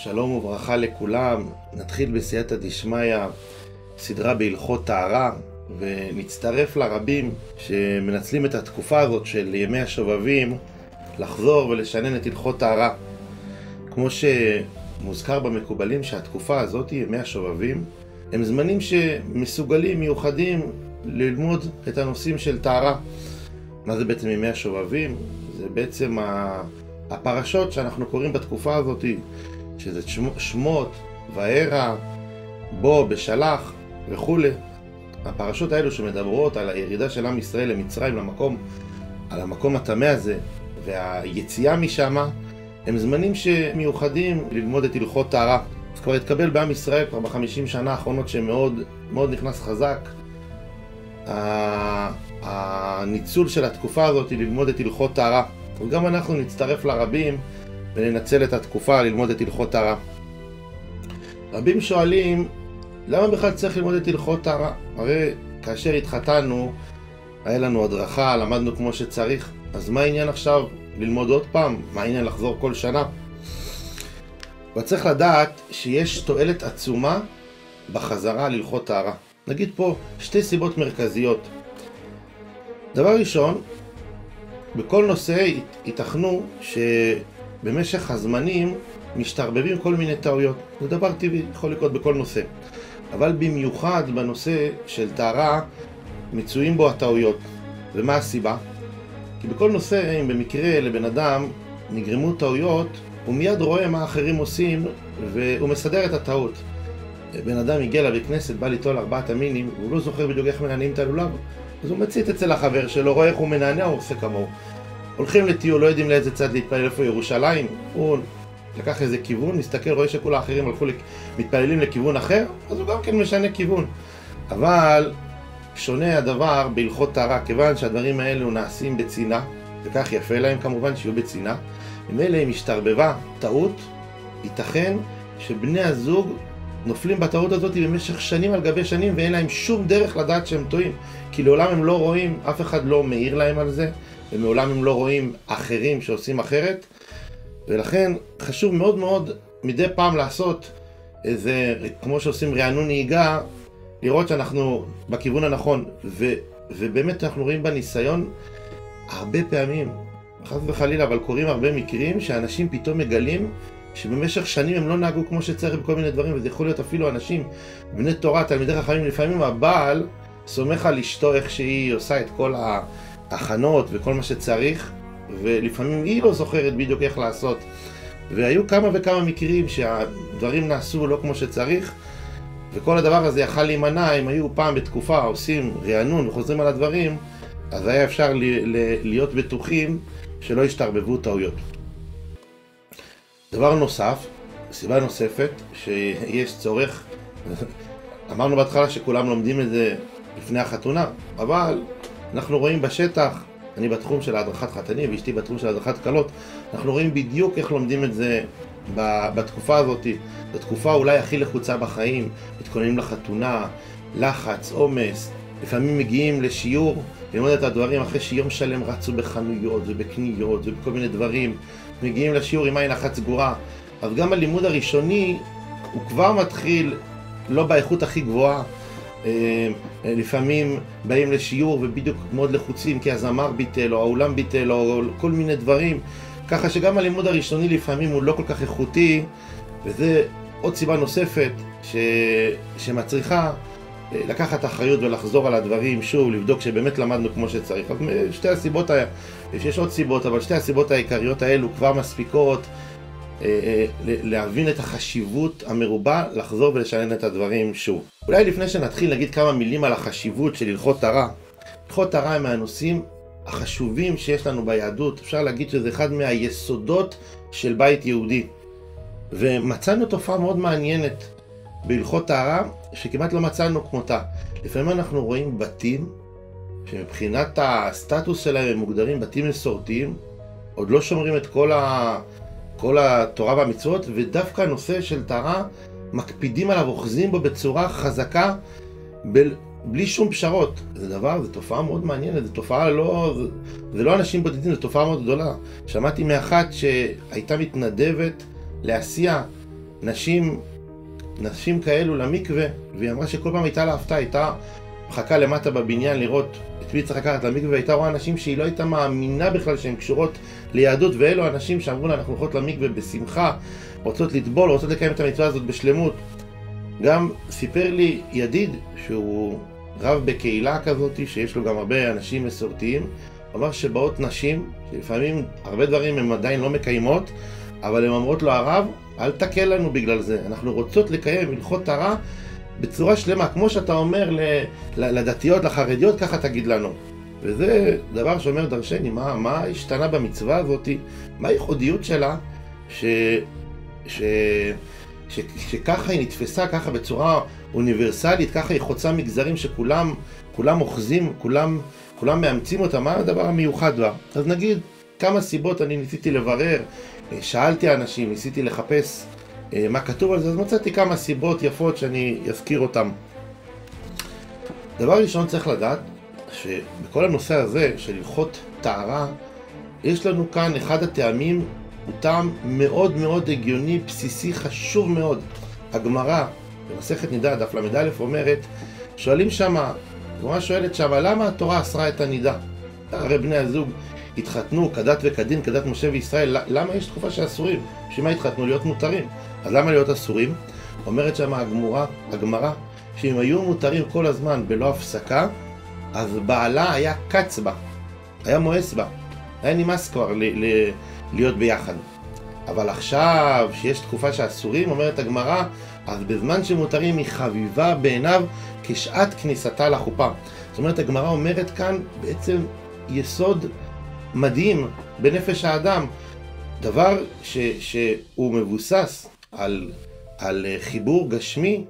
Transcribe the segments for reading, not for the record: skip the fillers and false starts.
שלום וברכה לכולם. נתחיל בסייעתא דשמיא, סדרה בהלכות טהרה, ונצטרף לרבים שמנצלים את התקופה הזאת של ימי השובבים לחזור ולשנן את הלכות טהרה. כמו שמוזכר במקובלים שהתקופה הזאת, ימי השובבים, הם זמנים שמסוגלים, מיוחדים, ללמוד את הנושאים של טהרה. מה זה בעצם ימי השובבים? זה בעצם הפרשות שאנחנו קוראים בתקופה הזאת, שזה שמות, וערה, בו, בשלח וכו'. הפרשות האלו שמדברות על הירידה של עם ישראל למצרים, על המקום הטמא הזה, והיציאה משם, הם זמנים שמיוחדים ללמוד את הלכות טהרה. אז כבר התקבל בעם ישראל כבר ב50 שנה האחרונות שמאוד מאוד נכנס חזק הניצול של התקופה הזאת ללמוד את הלכות טהרה. וגם אנחנו נצטרף לרבים וננצל את התקופה ללמוד את הלכות טהרה. רבים שואלים, למה בכלל צריך ללמוד את הלכות טהרה? הרי כאשר התחתנו, היה לנו הדרכה, למדנו כמו שצריך, אז מה העניין עכשיו ללמוד עוד פעם? מה העניין לחזור כל שנה? וצריך לדעת שיש תועלת עצומה בחזרה להלכות טהרה. נגיד פה שתי סיבות מרכזיות. דבר ראשון, בכל נושא ייתכנו שבמשך הזמנים משתרבבים כל מיני טעויות. זה דבר טבעי, יכול לקרות בכל נושא. אבל במיוחד בנושא של טהרה מצויים בו הטעויות. ומה הסיבה? כי בכל נושא, אם במקרה לבן אדם נגרמו טעויות, הוא מיד רואה מה אחרים עושים והוא מסדר את הטעות. בן אדם הגיע לבית כנסת, בא ליטול 4 המינים, והוא לא זוכר בדיוק איך מנענים את הלולב. אז הוא מצית אצל החבר שלו, רואה איך הוא מנענע, הוא עושה כמוהו. הולכים לטיול, לא יודעים לאיזה צד להתפלל, איפה ירושלים, הוא לקח איזה כיוון, מסתכל, רואה שכל האחרים מתפללים לכיוון אחר, אז הוא גם כן משנה כיוון. אבל שונה הדבר בהלכות טהרה, כיוון שהדברים האלו נעשים בצינה, וכך יפה להם כמובן שיהיו בצינה, ממילא אם השתרבבה טעות, ייתכן שבני הזוג נופלים בטעות הזאת במשך שנים על גבי שנים, ואין להם שום דרך לדעת שהם טועים, כי לעולם הם לא רואים, אף אחד לא מעיר להם על זה, ומעולם הם לא רואים אחרים שעושים אחרת, ולכן חשוב מאוד מאוד מדי פעם לעשות איזה, כמו שעושים רענון נהיגה, לראות שאנחנו בכיוון הנכון, ובאמת אנחנו רואים בניסיון הרבה פעמים, חס וחלילה, אבל קוראים הרבה מקרים שאנשים פתאום מגלים שבמשך שנים הם לא נהגו כמו שצריך בכל מיני דברים, וזה יכול להיות אפילו אנשים, בני תורה, תלמידי חכמים, לפעמים הבעל סומך על אשתו איך שהיא עושה את כל ההכנות וכל מה שצריך, ולפעמים היא לא זוכרת בדיוק איך לעשות. והיו כמה וכמה מקרים שהדברים נעשו לא כמו שצריך, וכל הדבר הזה יכל להימנע אם היו פעם בתקופה עושים רענון וחוזרים על הדברים, אז היה אפשר להיות בטוחים שלא ישתרבבו טעויות. דבר נוסף, סיבה נוספת, שיש צורך, אמרנו בהתחלה שכולם לומדים את זה לפני החתונה, אבל אנחנו רואים בשטח, אני בתחום של הדרכת חתנים ואשתי בתחום של הדרכת קלות, אנחנו רואים בדיוק איך לומדים את זה בתקופה הזאת. בתקופה אולי הכי לחוצה בחיים, מתכוננים לחתונה, לחץ, עומס, לפעמים מגיעים לשיעור, ללמוד את הדברים אחרי שיום שלם רצו בחנויות ובקניות ובכל מיני דברים, מגיעים לשיעור עם עין אחת סגורה. אז גם הלימוד הראשוני הוא כבר מתחיל לא באיכות הכי גבוהה. לפעמים באים לשיעור ובדיוק מאוד לחוצים כי הזמר ביטל או האולם ביטל או כל מיני דברים, ככה שגם הלימוד הראשוני לפעמים הוא לא כל כך איכותי, וזה עוד סיבה נוספת שמצריכה לקחת אחריות ולחזור על הדברים שוב, לבדוק שבאמת למדנו כמו שצריך. אז שתי הסיבות, יש עוד סיבות, אבל שתי הסיבות העיקריות האלו כבר מספיקות להבין את החשיבות המרובה, לחזור ולשנן את הדברים שוב. אולי לפני שנתחיל נגיד כמה מילים על החשיבות של הלכות טהרה. הלכות טהרה הם מהנושאים החשובים שיש לנו ביהדות, אפשר להגיד שזה אחד מהיסודות של בית יהודי. ומצאנו תופעה מאוד מעניינת בהלכות טהרה, שכמעט לא מצאנו כמותה. לפעמים אנחנו רואים בתים שמבחינת הסטטוס שלהם הם מוגדרים בתים מסורתיים, עוד לא שומרים את כל התורה והמצוות, ודווקא הנושא של טהרה מקפידים עליו, אוחזים בו בצורה חזקה, בלי שום פשרות. זה תופעה מאוד מעניינת, זה לא אנשים בודדים, זה תופעה מאוד גדולה. שמעתי מאחת שהייתה מתנדבת להסיע נשים כאלו למקווה, והיא אמרה שכל פעם הייתה לה הפתעה, הייתה מחכה למטה בבניין לראות את מי צריך לקחת למקווה, והייתה רואה אנשים שהיא לא הייתה מאמינה בכלל שהן קשורות ליהדות, ואלו אנשים שאמרו לה, אנחנו הולכות למקווה בשמחה, רוצות לטבול, רוצות לקיים את המצווה הזאת בשלמות. גם סיפר לי ידיד שהוא רב בקהילה כזאת, שיש לו גם הרבה אנשים מסורתיים, אמר שבאות נשים, שלפעמים הרבה דברים הן עדיין לא מקיימות, אבל הן אומרות לו, הרב, אל תקל לנו בגלל זה, אנחנו רוצות לקיים הלכות טהרה בצורה שלמה, כמו שאתה אומר לדתיות, לחרדיות, ככה תגיד לנו. וזה דבר שאומר דרשני, מה השתנה במצווה הזאת, מה הייחודיות שלה, שככה היא נתפסה, ככה בצורה אוניברסלית, ככה היא חוצה מגזרים שכולם אוחזים, כולם מאמצים אותה, מה הדבר המיוחד בה? אז נגיד, כמה סיבות אני ניסיתי לברר, שאלתי אנשים, ניסיתי לחפש מה כתוב על זה, אז מצאתי כמה סיבות יפות שאני אזכיר אותם. דבר ראשון צריך לדעת, שבכל הנושא הזה של הלכות טהרה, יש לנו כאן אחד הטעמים, הוא טעם מאוד מאוד הגיוני, בסיסי, חשוב מאוד. הגמרא, במסכת נידה, דף ל"א אומרת, שואלים שמה, הגמרא שואלת שמה, למה התורה אסרה את הנידה? הרי בני הזוג התחתנו כדת וכדין, כדת משה וישראל, למה יש תקופה שאסורים? בשביל מה התחתנו? להיות מותרים. אז למה להיות אסורים? אומרת שמה הגמרא, שאם היו מותרים כל הזמן בלא הפסקה, אז בעלה היה קץ בה, היה מואס בה, היה נמאס כבר להיות ביחד. אבל עכשיו, שיש תקופה שאסורים, אומרת הגמרא, אז בזמן שמותרים היא חביבה בעיניו כשעת כניסתה לחופה. זאת אומרת, הגמרא אומרת כאן בעצם יסוד מדהים בנפש האדם, דבר שהוא מבוסס על חיבור גשמי,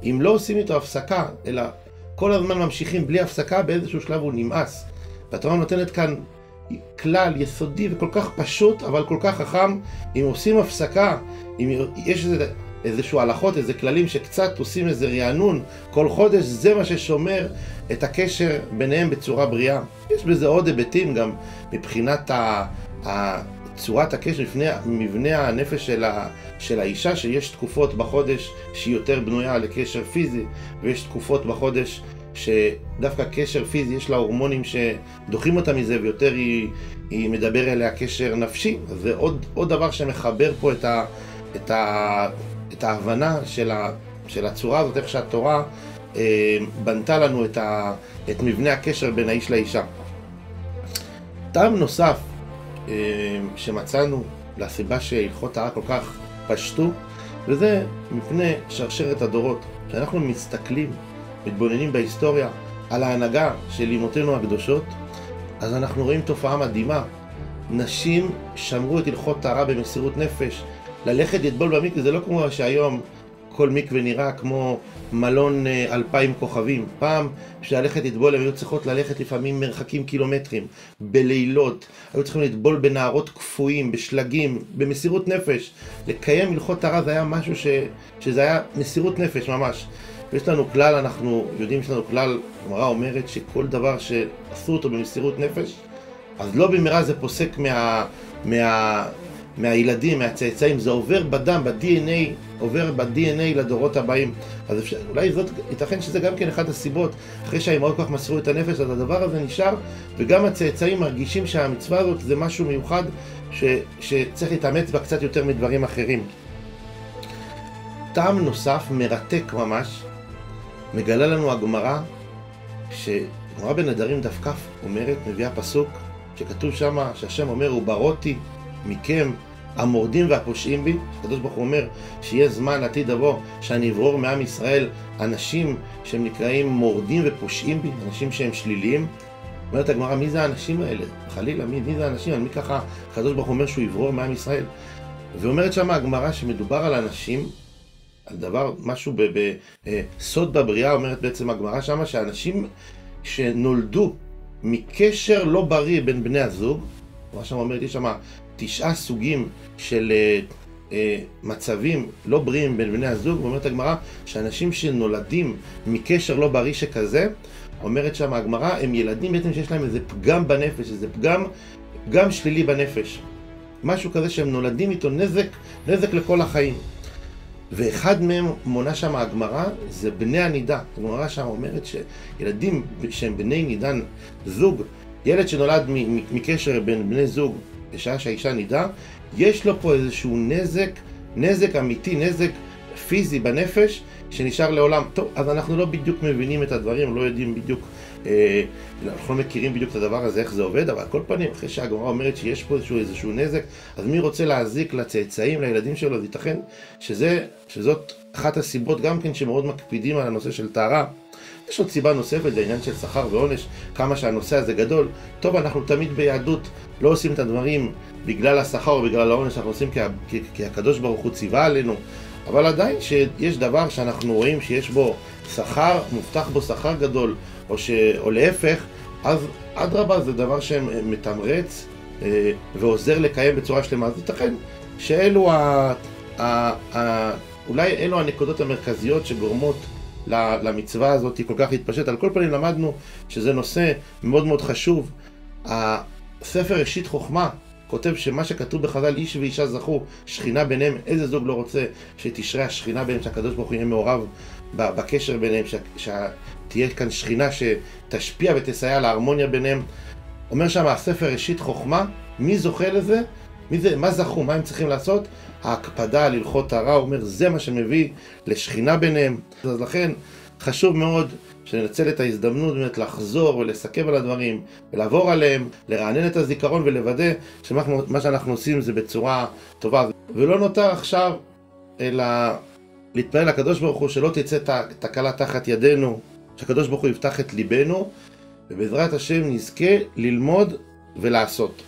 אם לא עושים איתו הפסקה, אלא כל הזמן ממשיכים בלי הפסקה, באיזשהו שלב הוא נמאס. והתורה נותנת כאן כלל יסודי וכל כך פשוט, אבל כל כך חכם, אם עושים הפסקה, אם יש איזשהו הלכות, איזה כללים שקצת עושים איזה רענון כל חודש, זה מה ששומר את הקשר ביניהם בצורה בריאה. יש בזה עוד היבטים גם מבחינת צורת הקשר, מבנה הנפש של האישה, שיש תקופות בחודש שהיא יותר בנויה לקשר פיזי, ויש תקופות בחודש שדווקא קשר פיזי יש לה הורמונים שדוחים אותה מזה, ויותר היא מדבר אליה קשר נפשי. אז זה עוד דבר שמחבר פה את ההבנה של הצורה הזאת, איך שהתורה בנתה לנו את מבנה הקשר בין האיש לאישה. טעם נוסף שמצאנו לסיבה שהלכות טהרה כל כך פשטו, וזה מפני שרשרת הדורות. כשאנחנו מסתכלים, מתבוננים בהיסטוריה על ההנהגה של אמותינו הקדושות, אז אנחנו רואים תופעה מדהימה. נשים שמרו את הלכות טהרה במסירות נפש. ללכת לטבול במקווה זה לא כמו שהיום כל מקווה נראה כמו מלון 2,000 כוכבים. פעם כשללכת לטבול הם היו צריכות ללכת לפעמים מרחקים קילומטרים, בלילות, היו צריכים לטבול בנהרות קפואים, בשלגים, במסירות נפש. לקיים הלכות טהרה זה היה משהו שזה היה מסירות נפש ממש. ויש לנו כלל, אנחנו יודעים שיש לנו כלל, הגמרא אומרת שכל דבר שעשו אותו במסירות נפש, אז לא במהרה זה פוסק מהילדים, מהצאצאים, זה עובר בדם, ב-DNA, עובר ב-DNA לדורות הבאים. אז אולי זאת, ייתכן שזה גם כן אחד הסיבות, אחרי שהאימהות כל כך מסרו את הנפש, אז הדבר הזה נשאר, וגם הצאצאים מרגישים שהמצווה הזאת זה משהו מיוחד שצריך להתאמץ בה קצת יותר מדברים אחרים. טעם נוסף, מרתק ממש, מגלה לנו הגמרא, שגמרא בנדרים דף כ' אומרת, מביאה פסוק, שכתוב שם, שהשם אומר, ובראתי מכם המורדים והפושעים בי. הקדוש ברוך הוא אומר שיהיה זמן עתיד לבוא שאני אברור מעם ישראל אנשים שהם נקראים מורדים ופושעים בי, אנשים שהם שליליים. אומרת הגמרא, מי זה האנשים האלה? חלילה, מי זה האנשים? על מי ככה הקדוש ברוך הוא אומר שהוא יברור מעם ישראל? ואומרת שם הגמרא שמדובר על אנשים, על דבר, משהו בסוד בבריאה. אומרת בעצם הגמרא שם שאנשים שנולדו מקשר לא בריא בין בני הזוג, מה שם אומרת, יש שם 9 סוגים של מצבים לא בריאים בין בני הזוג. ואומרת הגמרא שאנשים שנולדים מקשר לא בריא שכזה, אומרת שם הגמרא, הם ילדים בעצם שיש להם איזה פגם בנפש, איזה פגם שלילי בנפש, משהו כזה שהם נולדים איתו, נזק לכל החיים. ואחד מהם מונה שם הגמרא, זה בני הנידה. הגמרא שם אומרת שילדים שהם בני נידה, זוג, ילד שנולד מקשר בין בני זוג בשעה שהאישה נידה, יש לו פה איזשהו נזק אמיתי, נזק פיזי בנפש, שנשאר לעולם. טוב, אז אנחנו לא בדיוק מבינים את הדברים, לא יודעים בדיוק, אנחנו לא מכירים בדיוק את הדבר הזה, איך זה עובד, אבל על כל פנים, אחרי שהגמרא אומרת שיש פה איזשהו נזק, אז מי רוצה להזיק לצאצאים, לילדים שלו, אז ייתכן שזאת אחת הסיבות גם כן שמאוד מקפידים על הנושא של טהרה. יש עוד סיבה נוספת, זה העניין של שכר ועונש, כמה שהנושא הזה גדול. טוב, אנחנו תמיד ביהדות לא עושים את הדברים בגלל השכר או בגלל העונש, אנחנו עושים כי הקדוש ברוך הוא ציווה עלינו. אבל עדיין שיש דבר שאנחנו רואים שיש בו שכר, מובטח בו שכר גדול, או להפך, אז אדרבה, זה דבר שמתמרץ ועוזר לקיים בצורה שלמה. אז ייתכן שאלו אולי אלו הנקודות המרכזיות שגורמות למצווה הזאת כל כך להתפשט. על כל פנים למדנו שזה נושא מאוד מאוד חשוב. הספר ראשית חוכמה כותב שמה שכתוב בחז"ל, איש ואישה זכו, שכינה ביניהם, איזה זוג לא רוצה שתשרה השכינה ביניהם, שהקדוש ברוך הוא יהיה מעורב בקשר ביניהם, שתהיה כאן שכינה שתשפיע ותסייע להרמוניה ביניהם. אומר שם הספר ראשית חוכמה, מי זוכה לזה? מה זכו? מה הם צריכים לעשות? ההקפדה על הלכות טהרה, הוא אומר, זה מה שמביא לשכינה ביניהם. אז לכן חשוב מאוד שננצל את ההזדמנות באמת לחזור ולסכם על הדברים ולעבור עליהם, לרענן את הזיכרון ולוודא שמה שאנחנו עושים זה בצורה טובה. ולא נותר עכשיו אלא להתפלל לקדוש ברוך הוא שלא תצא תקלה תחת ידינו, שהקדוש ברוך הוא יפתח את ליבנו, ובעזרת השם נזכה ללמוד ולעשות.